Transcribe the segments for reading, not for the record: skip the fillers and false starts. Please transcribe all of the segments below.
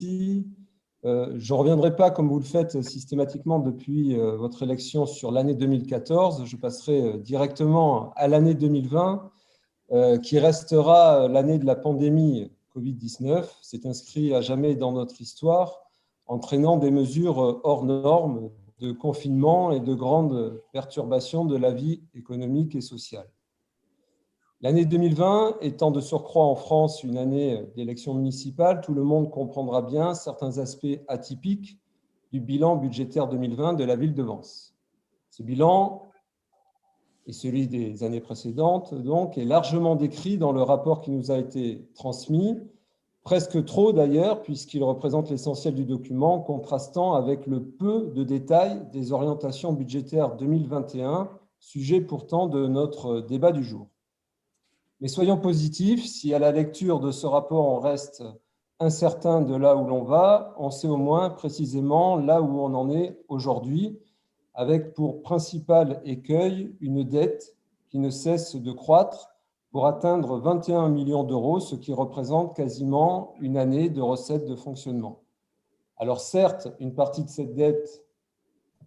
Je ne reviendrai pas, comme vous le faites systématiquement depuis votre élection, sur l'année 2014. Je passerai directement à l'année 2020, qui restera l'année de la pandémie Covid-19. C'est inscrit à jamais dans notre histoire, entraînant des mesures hors normes de confinement et de grandes perturbations de la vie économique et sociale. L'année 2020 étant de surcroît en France une année d'élections municipales, tout le monde comprendra bien certains aspects atypiques du bilan budgétaire 2020 de la ville de Vence. Ce bilan et celui des années précédentes donc, est largement décrit dans le rapport qui nous a été transmis, presque trop d'ailleurs, puisqu'il représente l'essentiel du document, contrastant avec le peu de détails des orientations budgétaires 2021, sujet pourtant de notre débat du jour. Mais soyons positifs, si à la lecture de ce rapport on reste incertain de là où l'on va, on sait au moins précisément là où on en est aujourd'hui, avec pour principal écueil une dette qui ne cesse de croître pour atteindre 21 millions d'euros, ce qui représente quasiment une année de recettes de fonctionnement. Alors certes, une partie de cette dette,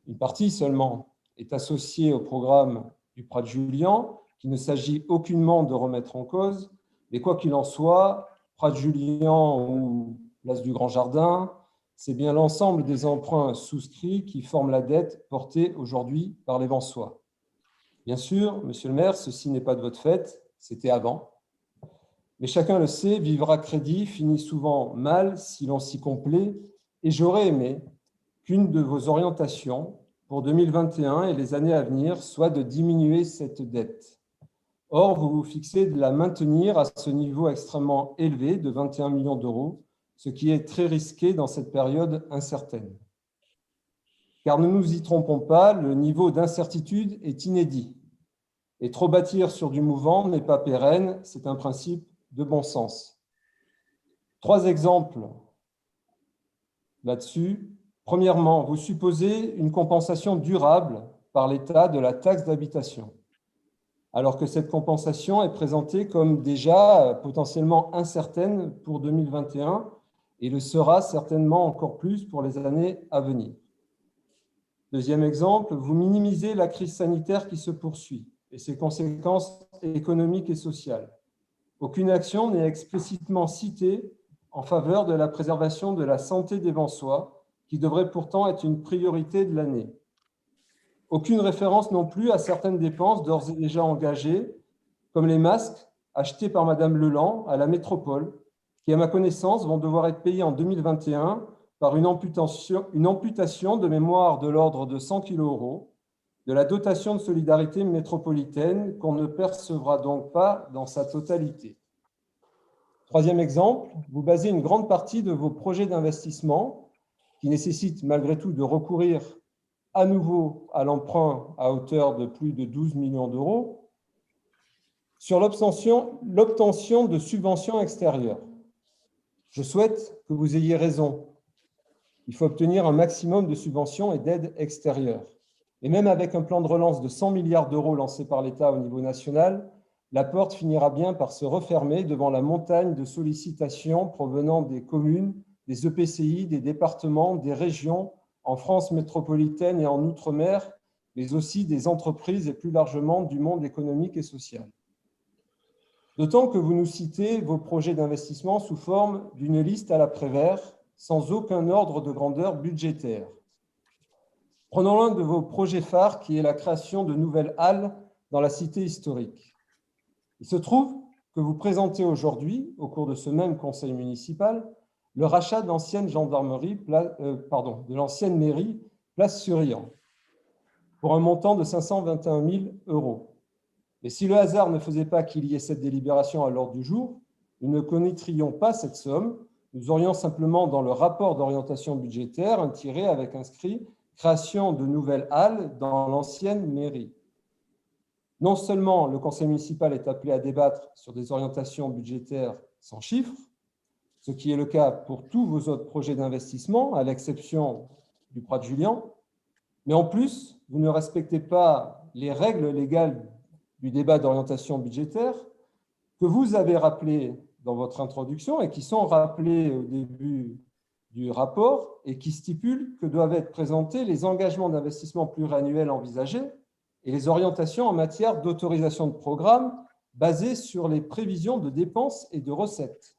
une partie seulement, est associée au programme du Prat de Julian, qu'il ne s'agit aucunement de remettre en cause, mais quoi qu'il en soit, Prat de Julian ou Place du Grand Jardin, c'est bien l'ensemble des emprunts souscrits qui forment la dette portée aujourd'hui par les Vensois. Bien sûr, monsieur le maire, ceci n'est pas de votre fait, c'était avant. Mais chacun le sait, vivre à crédit finit souvent mal si l'on s'y complaît, et j'aurais aimé qu'une de vos orientations pour 2021 et les années à venir soit de diminuer cette dette. Or, vous vous fixez de la maintenir à ce niveau extrêmement élevé de 21 millions d'euros, ce qui est très risqué dans cette période incertaine. Car ne nous y trompons pas, le niveau d'incertitude est inédit. Et trop bâtir sur du mouvant n'est pas pérenne, c'est un principe de bon sens. 3 exemples là-dessus. Premièrement, vous supposez une compensation durable par l'État de la taxe d'habitation, alors que cette compensation est présentée comme déjà potentiellement incertaine pour 2021 et le sera certainement encore plus pour les années à venir. Deuxième exemple, vous minimisez la crise sanitaire qui se poursuit et ses conséquences économiques et sociales. Aucune action n'est explicitement citée en faveur de la préservation de la santé des Vensois, qui devrait pourtant être une priorité de l'année. Aucune référence non plus à certaines dépenses d'ores et déjà engagées, comme les masques achetés par Madame Leland à la métropole, qui, à ma connaissance, vont devoir être payés en 2021 par une amputation de mémoire de l'ordre de 100 kg de la dotation de solidarité métropolitaine qu'on ne percevra donc pas dans sa totalité. Troisième exemple, vous basez une grande partie de vos projets d'investissement qui nécessitent malgré tout de recourir à nouveau à l'emprunt à hauteur de plus de 12 millions d'euros sur l'obtention de subventions extérieures. Je souhaite que vous ayez raison. Il faut obtenir un maximum de subventions et d'aides extérieures. Et même avec un plan de relance de 100 milliards d'euros lancé par l'État au niveau national, la porte finira bien par se refermer devant la montagne de sollicitations provenant des communes, des EPCI, des départements, des régions, en France métropolitaine et en Outre-mer, mais aussi des entreprises et plus largement du monde économique et social. D'autant que vous nous citez vos projets d'investissement sous forme d'une liste à la Prévert, sans aucun ordre de grandeur budgétaire. Prenons l'un de vos projets phares qui est la création de nouvelles halles dans la cité historique. Il se trouve que vous présentez aujourd'hui, au cours de ce même conseil municipal, le rachat de l'ancienne de l'ancienne mairie Place Suryan pour un montant de 521 000 euros. Mais si le hasard ne faisait pas qu'il y ait cette délibération à l'ordre du jour, nous ne connaîtrions pas cette somme. Nous aurions simplement dans le rapport d'orientation budgétaire un tiret avec inscrit « Création de nouvelles halles dans l'ancienne mairie ». Non seulement le conseil municipal est appelé à débattre sur des orientations budgétaires sans chiffres, ce qui est le cas pour tous vos autres projets d'investissement, à l'exception du Prat de Julian, mais en plus, vous ne respectez pas les règles légales du débat d'orientation budgétaire que vous avez rappelées dans votre introduction et qui sont rappelées au début du rapport et qui stipule que doivent être présentés les engagements d'investissement pluriannuels envisagés et les orientations en matière d'autorisation de programme basées sur les prévisions de dépenses et de recettes.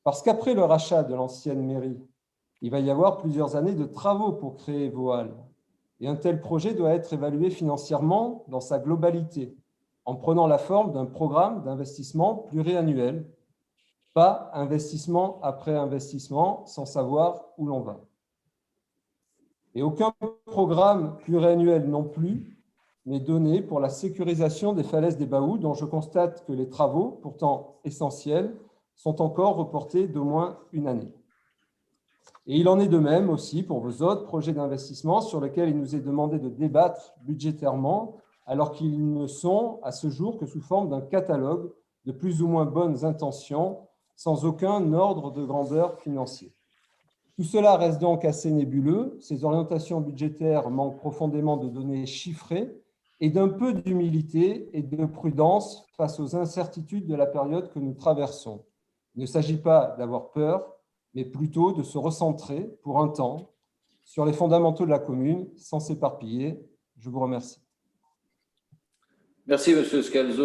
Parce qu'après le rachat de l'ancienne mairie, il va y avoir plusieurs années de travaux pour créer vos halles. Et un tel projet doit être évalué financièrement dans sa globalité, en prenant la forme d'un programme d'investissement pluriannuel, pas investissement après investissement sans savoir où l'on va. Et aucun programme pluriannuel non plus n'est donné pour la sécurisation des falaises des Baous, dont je constate que les travaux, pourtant essentiels, sont encore reportés d'au moins une année. Et il en est de même aussi pour vos autres projets d'investissement sur lesquels il nous est demandé de débattre budgétairement, alors qu'ils ne sont à ce jour que sous forme d'un catalogue de plus ou moins bonnes intentions, sans aucun ordre de grandeur financier. Tout cela reste donc assez nébuleux. Ces orientations budgétaires manquent profondément de données chiffrées et d'un peu d'humilité et de prudence face aux incertitudes de la période que nous traversons. Il ne s'agit pas d'avoir peur, mais plutôt de se recentrer pour un temps sur les fondamentaux de la commune sans s'éparpiller. Je vous remercie. Merci, M. Scalzo.